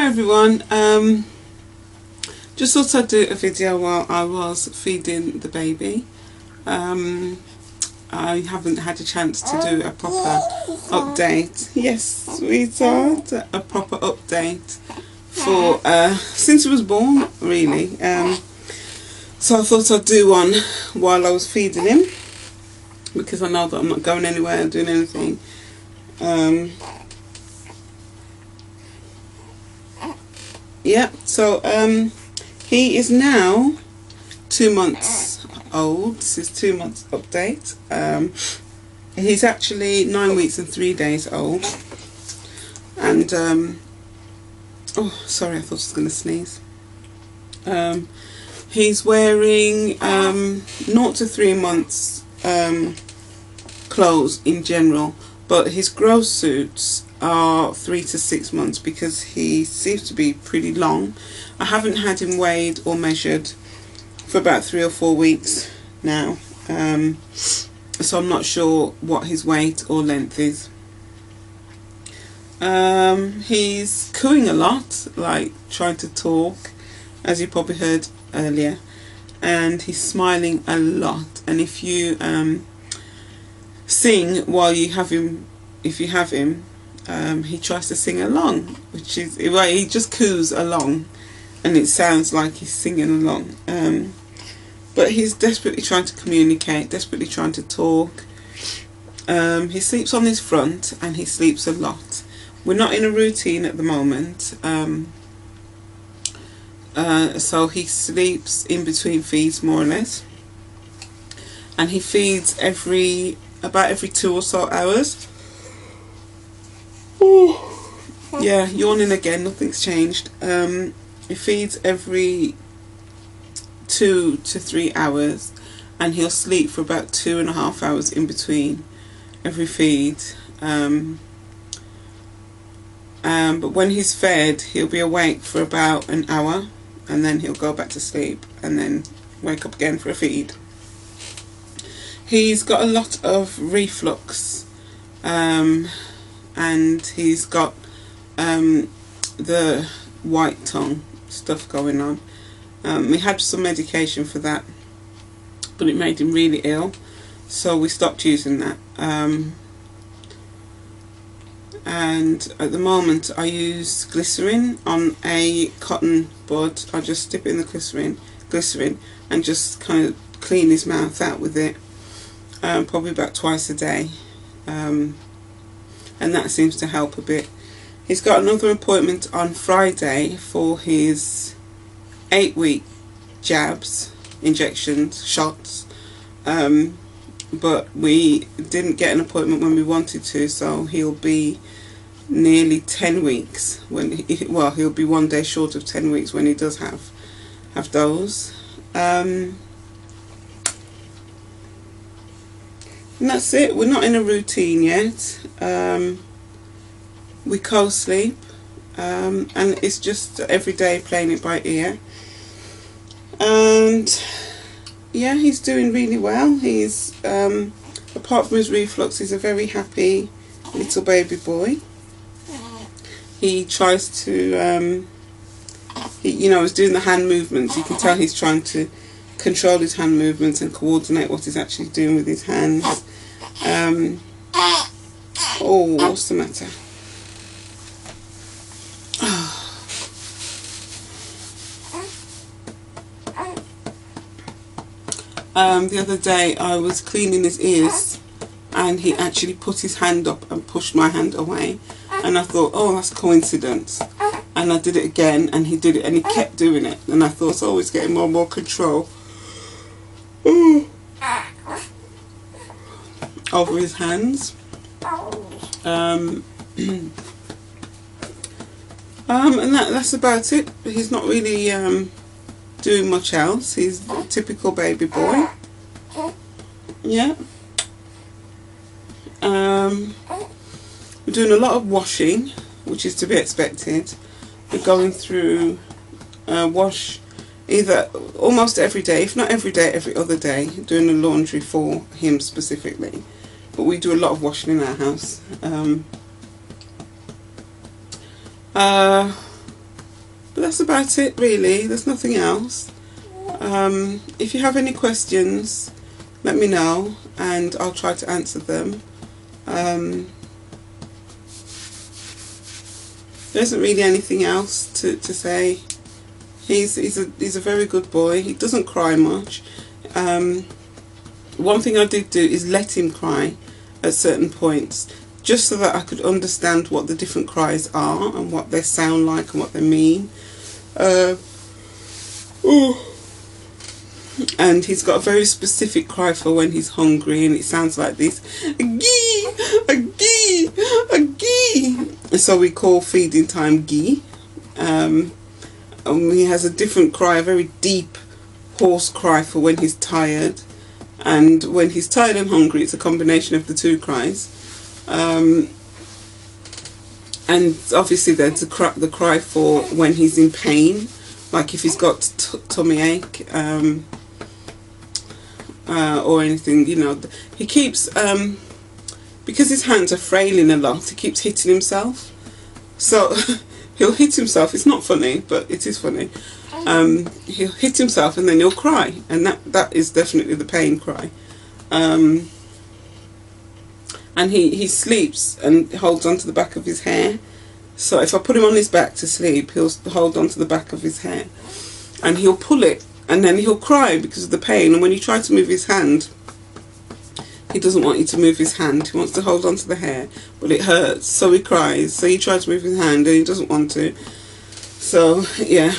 Hi everyone, just thought I'd do a video while I was feeding the baby. I haven't had a chance to do a proper update. Yes, sweetheart, a proper update for since he was born, really. So I thought I'd do one while I was feeding him, because I know that I'm not going anywhere and doing anything. Yeah, so he is now 2 months old. This is 2 months update. He's actually 9 weeks and 3 days old. And oh, sorry, I thought I was going to sneeze. He's wearing 0 to 3 months clothes in general, but his growth suits are 3 to 6 months because he seems to be pretty long. I haven't had him weighed or measured for about 3 or 4 weeks now, so I'm not sure what his weight or length is. He's cooing a lot, like trying to talk, as you probably heard earlier, and he's smiling a lot. And if you sing while you have him, if you have him, he tries to sing along, which is, well, he just coos along and it sounds like he's singing along, but he's desperately trying to communicate, desperately trying to talk. He sleeps on his front and he sleeps a lot. We're not in a routine at the moment, so he sleeps in between feeds more or less, and he feeds about every 2 or so hours. Yeah, yawning again, nothing's changed. He feeds every 2 to 3 hours, and he'll sleep for about 2.5 hours in between every feed. But when he's fed, he'll be awake for about an hour, and then he'll go back to sleep and then wake up again for a feed. He's got a lot of reflux, and he's got the white tongue stuff going on. We had some medication for that, but it made him really ill, so we stopped using that. And at the moment I use glycerin on a cotton bud. I just dip it in the glycerin and just kind of clean his mouth out with it, probably about twice a day, and that seems to help a bit. He's got another appointment on Friday for his 8-week jabs, injections, shots, but we didn't get an appointment when we wanted to, so he'll be nearly 10 weeks when well, he'll be 1 day short of 10 weeks when he does have those. And that's it. We're not in a routine yet. We co-sleep, and it's just every day playing it by ear. And yeah, he's doing really well. He's apart from his reflux, he's a very happy little baby boy. He tries to he's doing the hand movements. You can tell he's trying to control his hand movements and coordinate what he's actually doing with his hands. Oh, what's the matter? The other day I was cleaning his ears and he actually put his hand up and pushed my hand away, and I thought, oh, that's coincidence, and I did it again and he did it and he kept doing it, and I thought, oh, he's getting more and more control over his hands. And that's about it. He's not really doing much else. He's a typical baby boy. Yeah. We're doing a lot of washing, which is to be expected. We're going through wash either almost every day, if not every day, every other day, doing the laundry for him specifically. But we do a lot of washing in our house. But that's about it really, there's nothing else. If you have any questions, let me know and I'll try to answer them. There isn't really anything else to say. He's a very good boy. He doesn't cry much. One thing I did do is let him cry at certain points, just so that I could understand what the different cries are and what they sound like and what they mean. And he's got a very specific cry for when he's hungry, and it sounds like this: "Gee, a gee, a gee." And so we call feeding time gee. And he has a different cry, a very deep, hoarse cry for when he's tired. And when he's tired and hungry, it's a combination of the two cries. And obviously there's the cry for when he's in pain, like if he's got tummy ache, or anything, you know. He keeps, because his hands are frailing a lot, he keeps hitting himself. So he'll hit himself. It's not funny, but it is funny. He'll hit himself and then he'll cry, and that is definitely the pain cry. And he sleeps and holds onto the back of his hair. So if I put him on his back to sleep, he'll hold onto the back of his hair and he'll pull it, and then he'll cry because of the pain. And when you try to move his hand, he doesn't want you to move his hand. He wants to hold onto the hair, but it hurts, so he cries. So you try to move his hand and he doesn't want to. So yeah,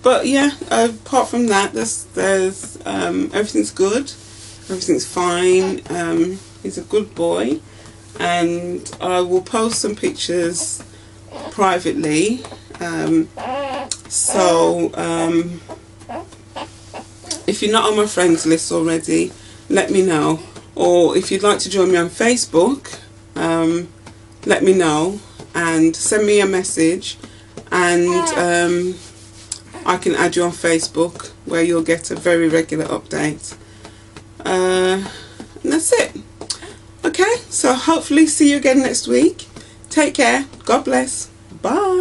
but yeah, apart from that, there's everything's good, everything's fine. He's a good boy, and I will post some pictures privately. If you're not on my friends list already, let me know. Or if you'd like to join me on Facebook, let me know and send me a message, and I can add you on Facebook, where you'll get a very regular update. And that's it. Okay, so hopefully see you again next week. Take care. God bless. Bye.